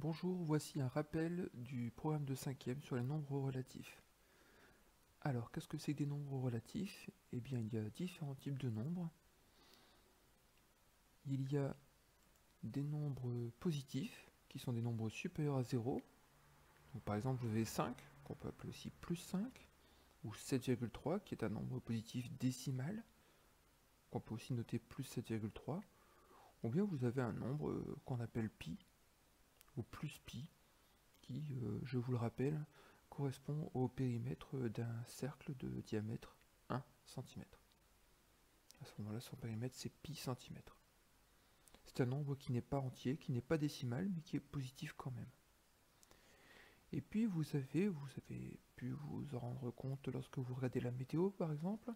Bonjour, voici un rappel du programme de 5e sur les nombres relatifs. Alors, qu'est-ce que c'est que des nombres relatifs? Eh bien, il y a différents types de nombres. Il y a des nombres positifs, qui sont des nombres supérieurs à 0. Donc, par exemple, vous avez 5, qu'on peut appeler aussi plus 5, ou 7,3, qui est un nombre positif décimal, qu'on peut aussi noter plus 7,3. Ou bien vous avez un nombre qu'on appelle pi, ou plus pi, qui, je vous le rappelle, correspond au périmètre d'un cercle de diamètre 1 cm. À ce moment-là, son périmètre, c'est pi centimètres. C'est un nombre qui n'est pas entier, qui n'est pas décimal, mais qui est positif quand même. Et puis vous avez pu vous en rendre compte lorsque vous regardez la météo, par exemple,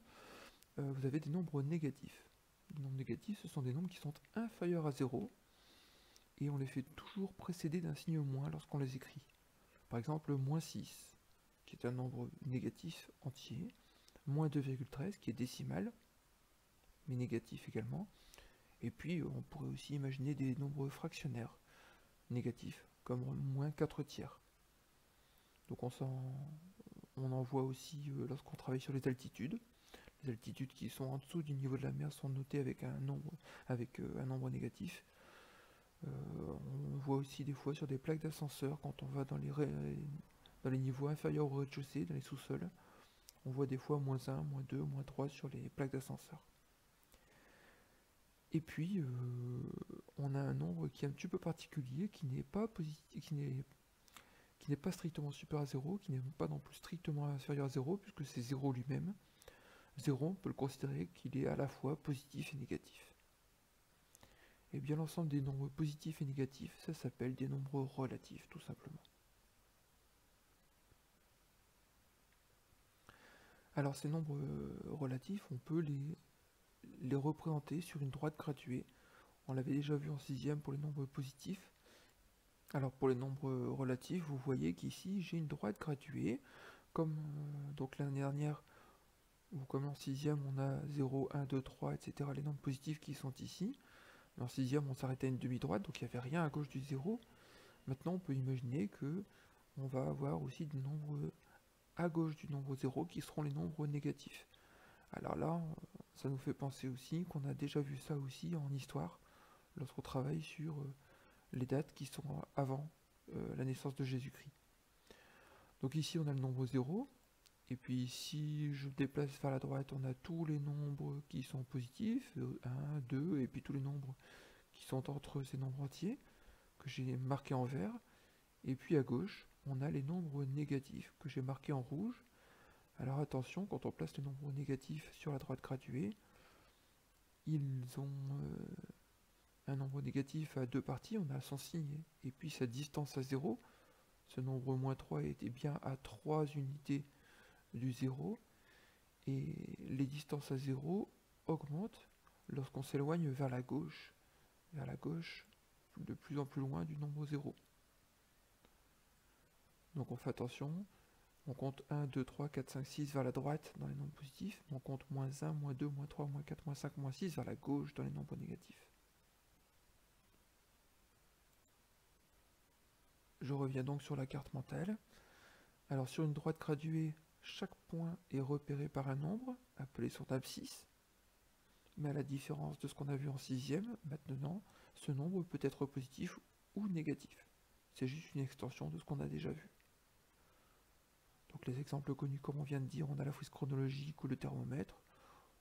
vous avez des nombres négatifs. Les nombres négatifs, ce sont des nombres qui sont inférieurs à 0, et on les fait toujours précéder d'un signe moins lorsqu'on les écrit. Par exemple, moins 6, qui est un nombre négatif entier, moins 2,13, qui est décimal, mais négatif également. Et puis, on pourrait aussi imaginer des nombres fractionnaires négatifs, comme moins 4 tiers. Donc on en voit aussi lorsqu'on travaille sur les altitudes. Les altitudes qui sont en dessous du niveau de la mer sont notées avec un nombre négatif. On voit aussi des fois sur des plaques d'ascenseur, quand on va dans les niveaux inférieurs au rez-de-chaussée, dans les sous-sols, on voit des fois moins 1, moins 2, moins 3 sur les plaques d'ascenseur. Et puis, on a un nombre qui est un petit peu particulier, qui n'est pas strictement supérieur à 0, qui n'est pas non plus strictement inférieur à 0, puisque c'est 0 lui-même. 0, on peut le considérer qu'il est à la fois positif et négatif. Et bien l'ensemble des nombres positifs et négatifs, ça s'appelle des nombres relatifs, tout simplement. Alors ces nombres relatifs, on peut les représenter sur une droite graduée. On l'avait déjà vu en 6e pour les nombres positifs. Alors pour les nombres relatifs, vous voyez qu'ici j'ai une droite graduée, comme donc l'année dernière, ou comme en 6e on a 0, 1, 2, 3, etc. les nombres positifs qui sont ici. Mais en 6e on s'arrêtait à une demi-droite, donc il n'y avait rien à gauche du 0. Maintenant on peut imaginer que on va avoir aussi des nombres à gauche du nombre 0 qui seront les nombres négatifs. Alors là, ça nous fait penser aussi qu'on a déjà vu ça aussi en histoire, lorsqu'on travaille sur les dates qui sont avant la naissance de Jésus-Christ. Donc ici on a le nombre 0, et puis si je déplace vers la droite, on a tous les nombres qui sont positifs, 1, 2, et puis tous les nombres qui sont entre ces nombres entiers, que j'ai marqués en vert, et puis à gauche, on a les nombres négatifs, que j'ai marqués en rouge. Alors attention, quand on place les nombres négatifs sur la droite graduée, ils ont un nombre négatif à deux parties, on a son signe et puis sa distance à 0. Ce nombre moins 3 était bien à 3 unités du 0, et les distances à 0 augmentent lorsqu'on s'éloigne vers la gauche, de plus en plus loin du nombre 0. Donc on fait attention, on compte 1, 2, 3, 4, 5, 6 vers la droite dans les nombres positifs, on compte moins 1, moins 2, moins 3, moins 4, moins 5, moins 6 vers la gauche dans les nombres négatifs. Je reviens donc sur la carte mentale. Alors sur une droite graduée, chaque point est repéré par un nombre, appelé son abscisse. Mais à la différence de ce qu'on a vu en 6e, maintenant, ce nombre peut être positif ou négatif. C'est juste une extension de ce qu'on a déjà vu. Donc les exemples connus, comme on vient de dire, on a la frise chronologique ou le thermomètre.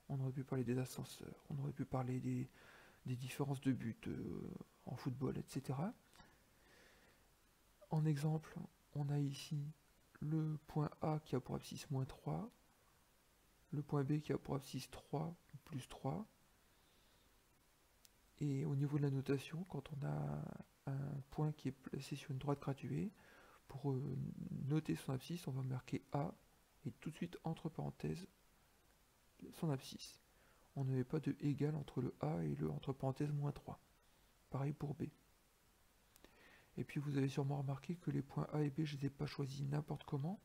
On aurait pu parler des ascenseurs, on aurait pu parler des différences de but en football, etc. En exemple, on a ici le point A qui a pour abscisse moins 3, le point B qui a pour abscisse 3 ou plus 3. Et au niveau de la notation, quand on a un point qui est placé sur une droite graduée, pour noter son abscisse, on va marquer A et tout de suite entre parenthèses son abscisse. On n'avait pas de égal entre le A et le entre parenthèses moins 3. Pareil pour B. Et puis vous avez sûrement remarqué que les points A et B, je ne les ai pas choisis n'importe comment.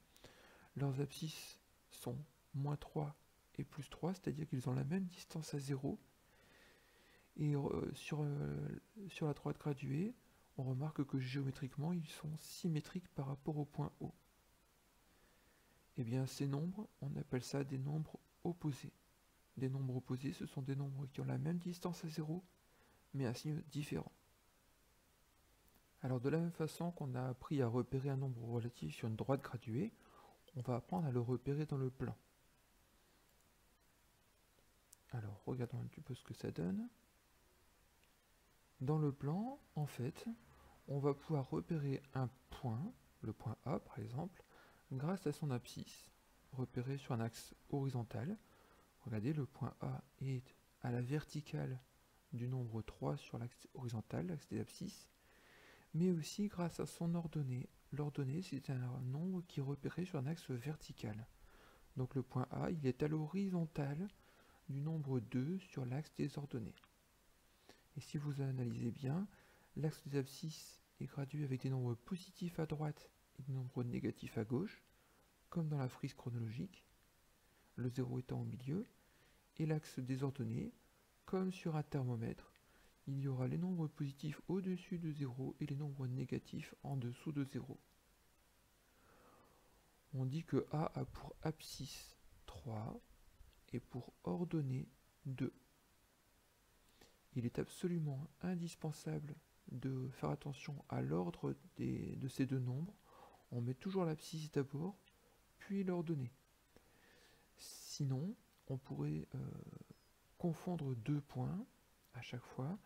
Leurs abscisses sont moins 3 et plus 3, c'est-à-dire qu'ils ont la même distance à 0. Et sur la droite graduée, on remarque que géométriquement, ils sont symétriques par rapport au point O. Eh bien, ces nombres, on appelle ça des nombres opposés. Des nombres opposés, ce sont des nombres qui ont la même distance à 0, mais un signe différent. Alors, de la même façon qu'on a appris à repérer un nombre relatif sur une droite graduée, on va apprendre à le repérer dans le plan. Alors, regardons un petit peu ce que ça donne. Dans le plan, en fait, on va pouvoir repérer un point, le point A par exemple, grâce à son abscisse, repéré sur un axe horizontal. Regardez, le point A est à la verticale du nombre 3 sur l'axe horizontal, l'axe des abscisses, mais aussi grâce à son ordonnée. L'ordonnée, c'est un nombre qui est repéré sur un axe vertical. Donc le point A, il est à l'horizontale du nombre 2 sur l'axe des ordonnées. Et si vous analysez bien, l'axe des abscisses est gradué avec des nombres positifs à droite et des nombres négatifs à gauche, comme dans la frise chronologique, le 0 étant au milieu, et l'axe des ordonnées, comme sur un thermomètre, il y aura les nombres positifs au-dessus de 0 et les nombres négatifs en dessous de 0. On dit que A a pour abscisse 3 et pour ordonnée 2. Il est absolument indispensable de faire attention à l'ordre de ces deux nombres. On met toujours l'abscisse d'abord, puis l'ordonnée. Sinon, on pourrait confondre deux points à chaque fois,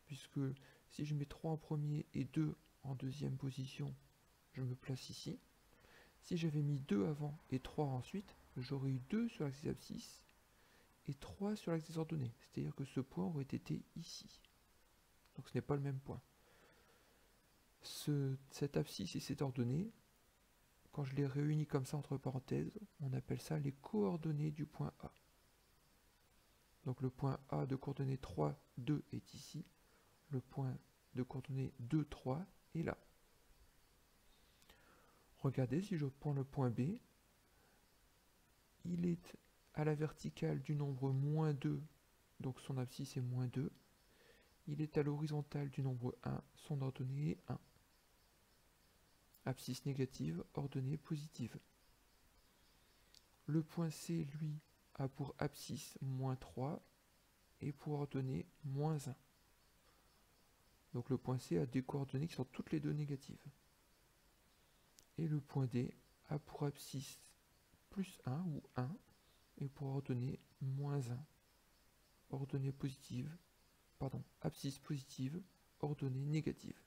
puisque si je mets 3 en premier et 2 en deuxième position, je me place ici. Si j'avais mis 2 avant et 3 ensuite, j'aurais eu 2 sur l'axe des abscisses et 3 sur l'axe des ordonnées. C'est-à-dire que ce point aurait été ici. Donc ce n'est pas le même point. Cette abscisse et cette ordonnée, quand je les réunis comme ça entre parenthèses, on appelle ça les coordonnées du point A. Donc le point A de coordonnées 3, 2 est ici. Le point de coordonnées 2, 3 est là. Regardez, si je prends le point B, il est à la verticale du nombre moins 2, donc son abscisse est moins 2. Il est à l'horizontale du nombre 1, son ordonnée est 1. Abscisse négative, ordonnée positive. Le point C, lui, a pour abscisse moins 3 et pour ordonnée moins 1. Donc le point C a des coordonnées qui sont toutes les deux négatives. Et le point D a pour abscisse plus 1 ou 1 et pour ordonnée moins 1. Ordonnée positive, abscisse positive, ordonnée négative.